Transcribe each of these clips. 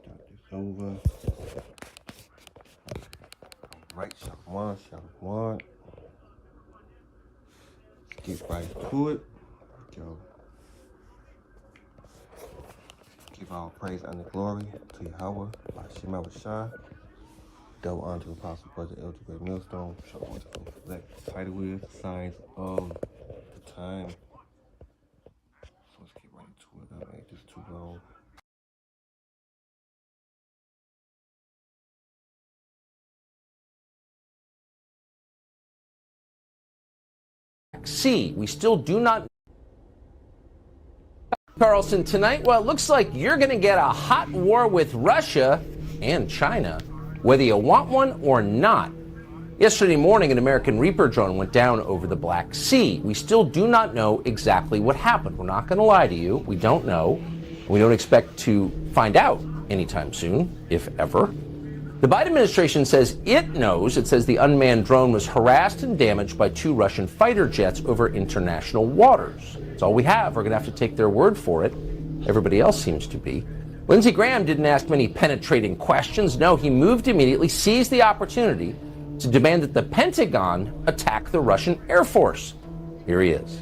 Start this over. Right, Shalom, Shalom. Get right to it. Yo. Give all praise and glory to Yahweh, Shema Rashah. Double honor to Apostle Brother Elder Great Millstone. Show what the select title is, signs of the time. So let's get right into it. I made this too long. C. We still do not. Carlson, tonight, well, it looks like you're going to get a hot war with Russia and China, whether you want one or not. Yesterday morning, an American Reaper drone went down over the Black Sea. We still do not know exactly what happened. We're not going to lie to you. We don't know. We don't expect to find out anytime soon, if ever. The Biden administration says it knows. It says the unmanned drone was harassed and damaged by 2 Russian fighter jets over international waters. That's all we have. We're going to have to take their word for it. Everybody else seems to be. Lindsey Graham didn't ask many penetrating questions. No, he moved immediately, seized the opportunity to demand that the Pentagon attack the Russian Air Force. Here he is.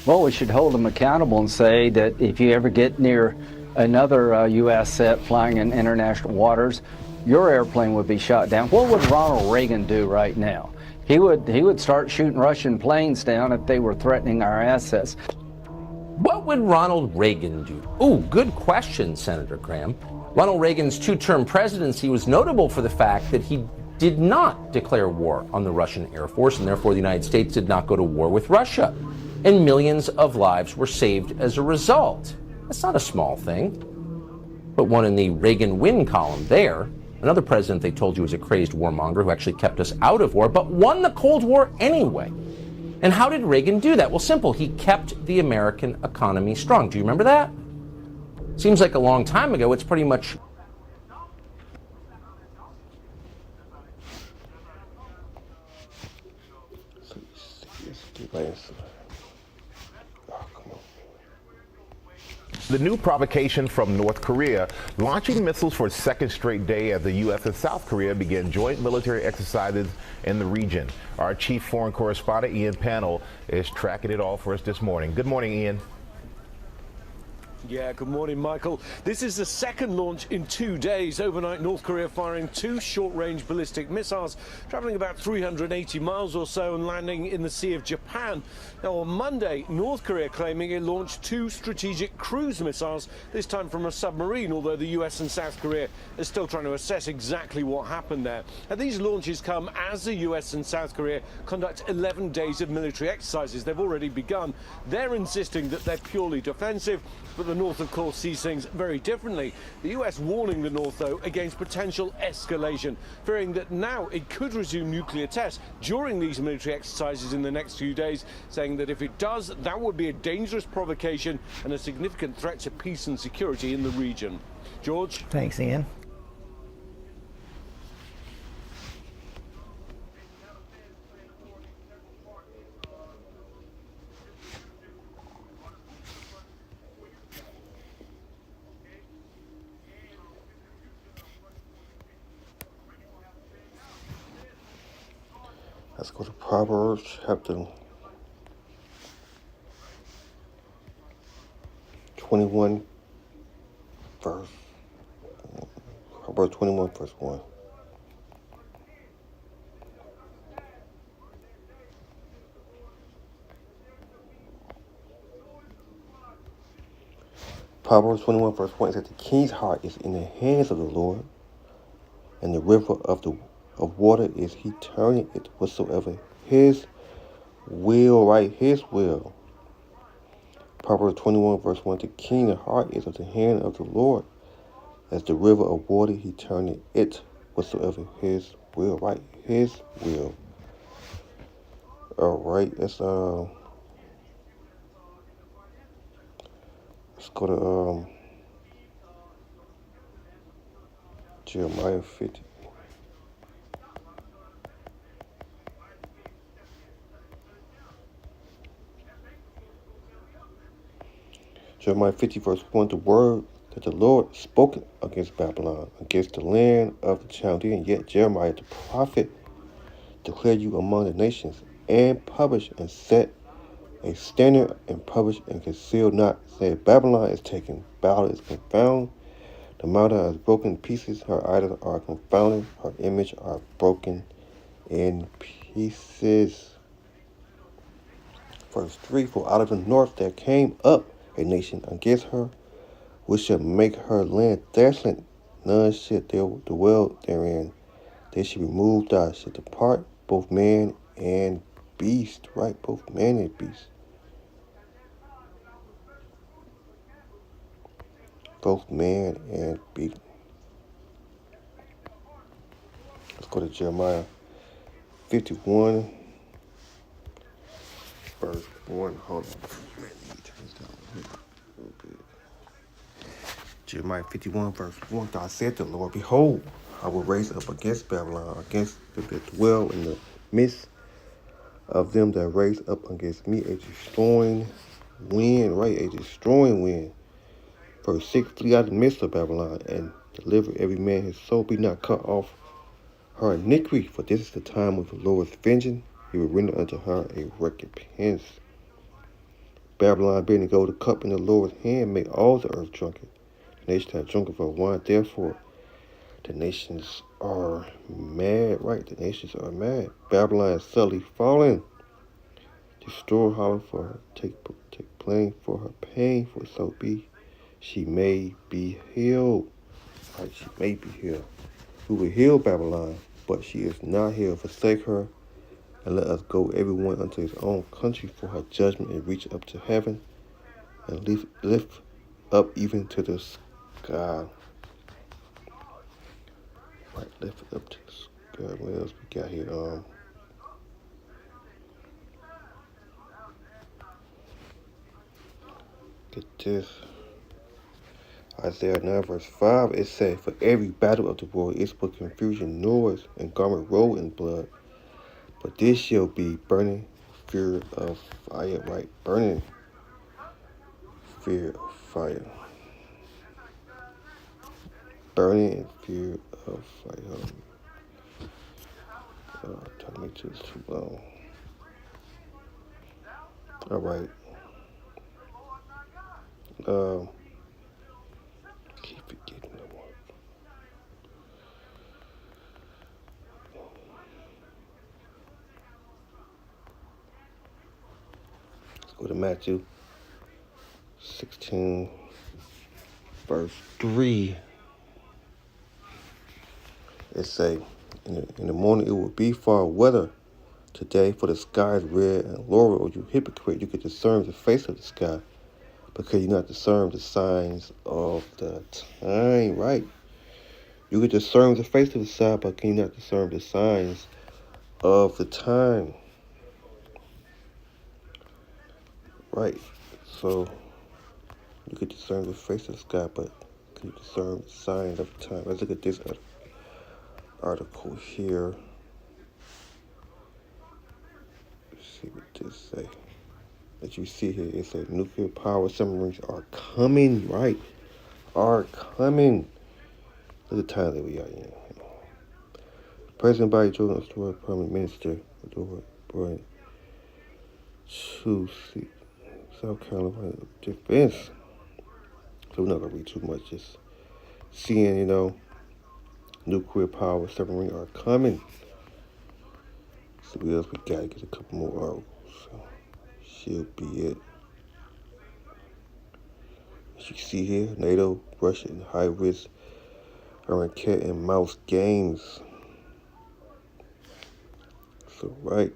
Well, we should hold them accountable and say that if you ever get near another U.S. set flying in international waters, your airplane would be shot down. What would Ronald Reagan do right now? He would start shooting Russian planes down if they were threatening our assets. What would Ronald Reagan do? Ooh, good question, Senator Graham. Ronald Reagan's 2-term presidency was notable for the fact that he did not declare war on the Russian Air Force, and therefore the United States did not go to war with Russia. And millions of lives were saved as a result. That's not a small thing. But one in the Reagan win column there. Another president they told you was a crazed warmonger who actually kept us out of war, but won the Cold War anyway. And how did Reagan do that? Well, simple. He kept the American economy strong. Do you remember that? Seems like a long time ago. It's pretty much... The new provocation from North Korea, launching missiles for a second straight day as the U.S. and South Korea begin joint military exercises in the region. Our chief foreign correspondent, Ian Pannell, is tracking it all for us this morning. Good morning, Ian. Yeah, good morning, Michael. This is the second launch in 2 days. Overnight, North Korea firing 2 short-range ballistic missiles, traveling about 380 miles or so and landing in the Sea of Japan. Now, on Monday, North Korea claiming it launched 2 strategic cruise missiles, this time from a submarine, although the US and South Korea are still trying to assess exactly what happened there. Now, these launches come as the US and South Korea conduct 11 days of military exercises. They've already begun. They're insisting that they're purely defensive, but the North, of course, sees things very differently. The US warning the North, though, against potential escalation, fearing that now it could resume nuclear tests during these military exercises in the next few days, saying that if it does, that would be a dangerous provocation and a significant threat to peace and security in the region. George? Thanks, Ian. Let's go to Proverbs chapter 21, verse. Proverbs 21, verse 1. Proverbs 21, verse 1 says, the king's heart is in the hands of the Lord, and the river of water is he turning it whatsoever his will, right? His will. Proverbs 21, verse 1, the king's heart is of the hand of the Lord, as the river of water he turneth it whatsoever his will, right? His will. All right, let's go to Jeremiah 50. Jeremiah 50 verse 1, the word that the Lord spoken against Babylon, against the land of the Chaldean. Yet Jeremiah the prophet declared you among the nations, and published and set a standard, and published and concealed not, said, Babylon is taken, Babel is confounded, the mountain is broken in pieces, her idols are confounded, her image are broken in pieces. Verse 3, for out of the north there came up a nation against her, which shall make her land desolate, none should dwell therein. They should be moved out, should depart, both man and beast, right? Both man and beast. Both man and beast. Let's go to Jeremiah 51, verse 1. Hold on. Let me turn this down a little bit. Jeremiah 51, verse 1. God said to the Lord, behold, I will raise up against Babylon, against them that dwell in the midst of them that raise up against me a destroying wind, right? A destroying wind. Verse 6, flee out of the midst of Babylon, and deliver every man his soul, be not cut off her iniquity, for this is the time of the Lord's vengeance. He will render unto her a recompense. Babylon being the gold cup in the Lord's hand, make all the earth drunken. The nations have drunken for wine, therefore the nations are mad, right? The nations are mad. Babylon is suddenly fallen. Destroy hollow for her, take blame for her pain, for so be she may be healed. Right, she may be healed. We will heal Babylon, but she is not healed. Forsake her, and let us go everyone unto his own country, for her judgment and reach up to heaven, and lift up even to the sky. Right, lift it up to the sky. What else we got here? Get this. Isaiah 9 verse 5, it said, for every battle of the war is but confusion, noise, and garment rolled in blood. But this shall be burning fear of fire, right? Burning fear of fire. Burning in fear of fire. Trying to make sure it's too long. All right. Keep forgetting the one. Let's go to Matthew 16, verse 3. It say, in the morning it will be far weather today, for the sky is red and lower. O you hypocrite, you could discern the face of the sky, because you not discern the signs of the time, right? You could discern the face of the sky, but can you not discern the signs of the time? Right. So you could discern the face of the sky, but can you discern the signs of the time? Let's look at this article here. Let's see what this say. That you see here, it says nuclear power submarines are coming, right? Are coming. Look at the time that we are in. President Biden Jordan Stewart, Prime Minister Brian to South Carolina Defense. So we're not gonna read too much. Just seeing, nuclear power submarines are coming. So what else we gotta get a couple more articles. So should be it. As you see here, NATO, Russia, and high risk cat and mouse games. So right.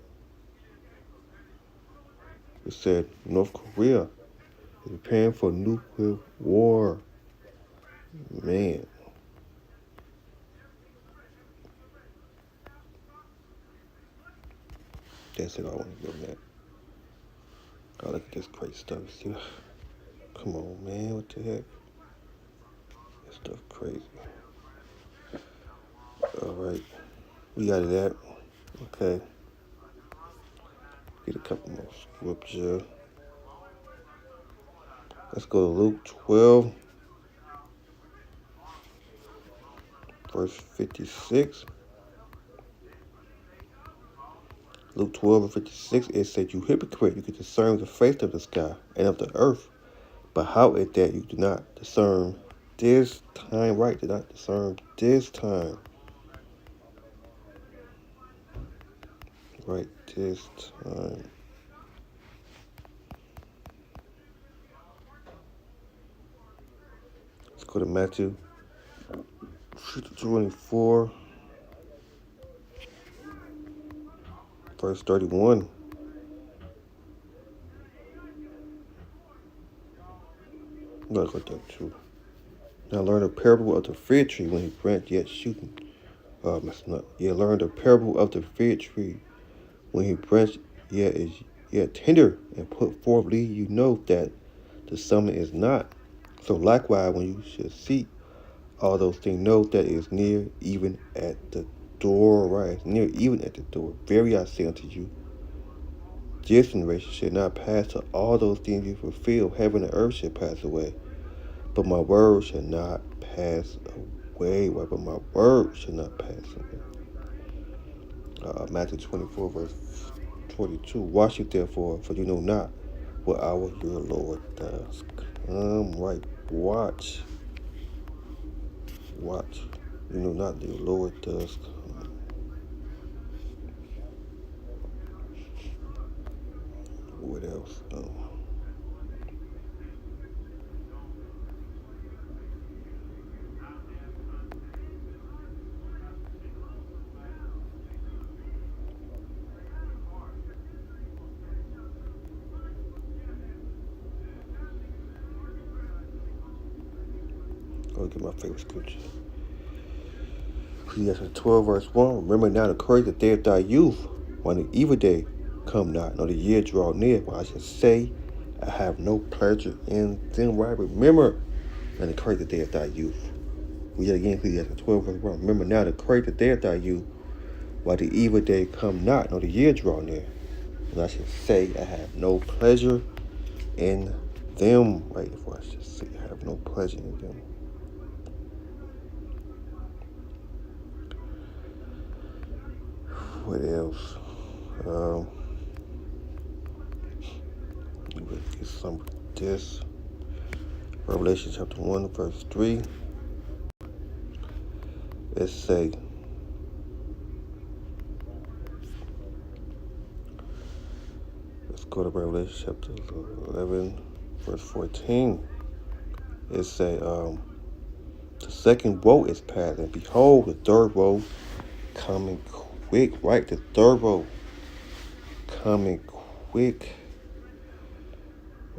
It said North Korea is preparing for nuclear war. Man. That's it. I want to go on that. Oh, look at this great stuff. See? Come on, man. What the heck? This stuff crazy. All right. We got that. Okay. Get a couple more scripture. Let's go to Luke 12, verse 56. Luke 12 and 56, it said, "You hypocrite, you can discern the face of the sky and of the earth, but how is that you do not discern this time?" Right, do not discern this time. Right, this time. Let's go to Matthew 24, verse 31. No, go there too. Now learn the parable of the fig tree when he branch yet shooting. Messing up. Yeah, learn the parable of the fig tree when he branch yet is yet tender and put forth leaf. You know that the summer is not. So likewise, when you should see all those things, know that it is near, even at the door. Right, it's near, even at the door. Very I say unto you, this generation shall not pass till all those things be fulfilled. Heaven and earth shall pass away, but my word shall not pass away. Right, but my word shall not pass away. Matthew 24, verse 22. Watch it therefore, for you know not what hour your Lord does. Right, watch. Watch. You know not your Lord does come. What else? I'll get my favorite scripture. Ecclesiastes 12, verse 1. Remember now the courage of the day of thy youth, when the evil day come not, nor the year draw near, when I shall say, I have no pleasure in them. Right? Remember now the courage of the day of thy youth. We yet again, Ecclesiastes 12, verse 1. Remember now the courage of the day of thy youth, while the evil day come not, nor the year draw near, when I shall say, I have no pleasure in them. Right? For I shall say, I have no pleasure in them. What else? Let's get some of this. Revelation chapter 1, verse 3. It say, let's go to Revelation chapter 11, verse 14. It say, the second woe is past, and behold, the third woe coming quick. Right, the third woe coming quick.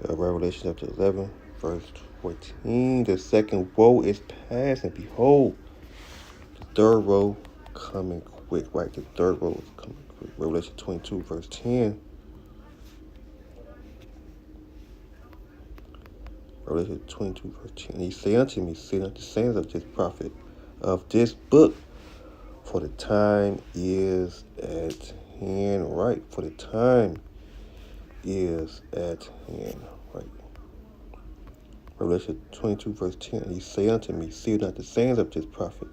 Revelation chapter 11, verse 14. The second woe is past, and behold, the third woe coming quick. Right, the third woe is coming quick. Revelation 22, verse 10. Revelation 22, verse 10. He say unto me, sit unto the sayings of this prophet, of this book, for the time is at hand. Right, for the time is at hand. Right. Revelation 22, verse 10. He say unto me, seal not the sayings of this prophet,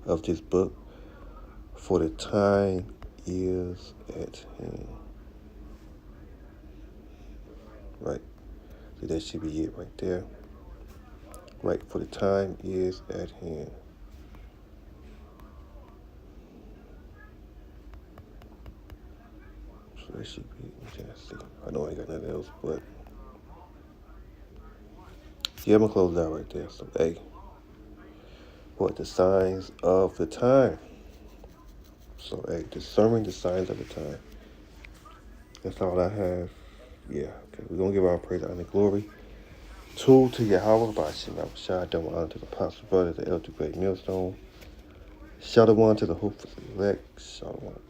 of this book, for the time is at hand. Right. So that should be it right there. Right, for the time is at hand. So that should be it. Let's see. I know I ain't got nothing else, but yeah, I'm gonna close that right there. So hey, what the signs of the time. So hey, discerning the signs of the time. That's all I have. Yeah, okay. We're gonna give our praise, honor, and glory to Yahweh, by Shema Shah, double honor to the apostle brother, the elder great millstone. Shalom to the hopeful elect. Shalom.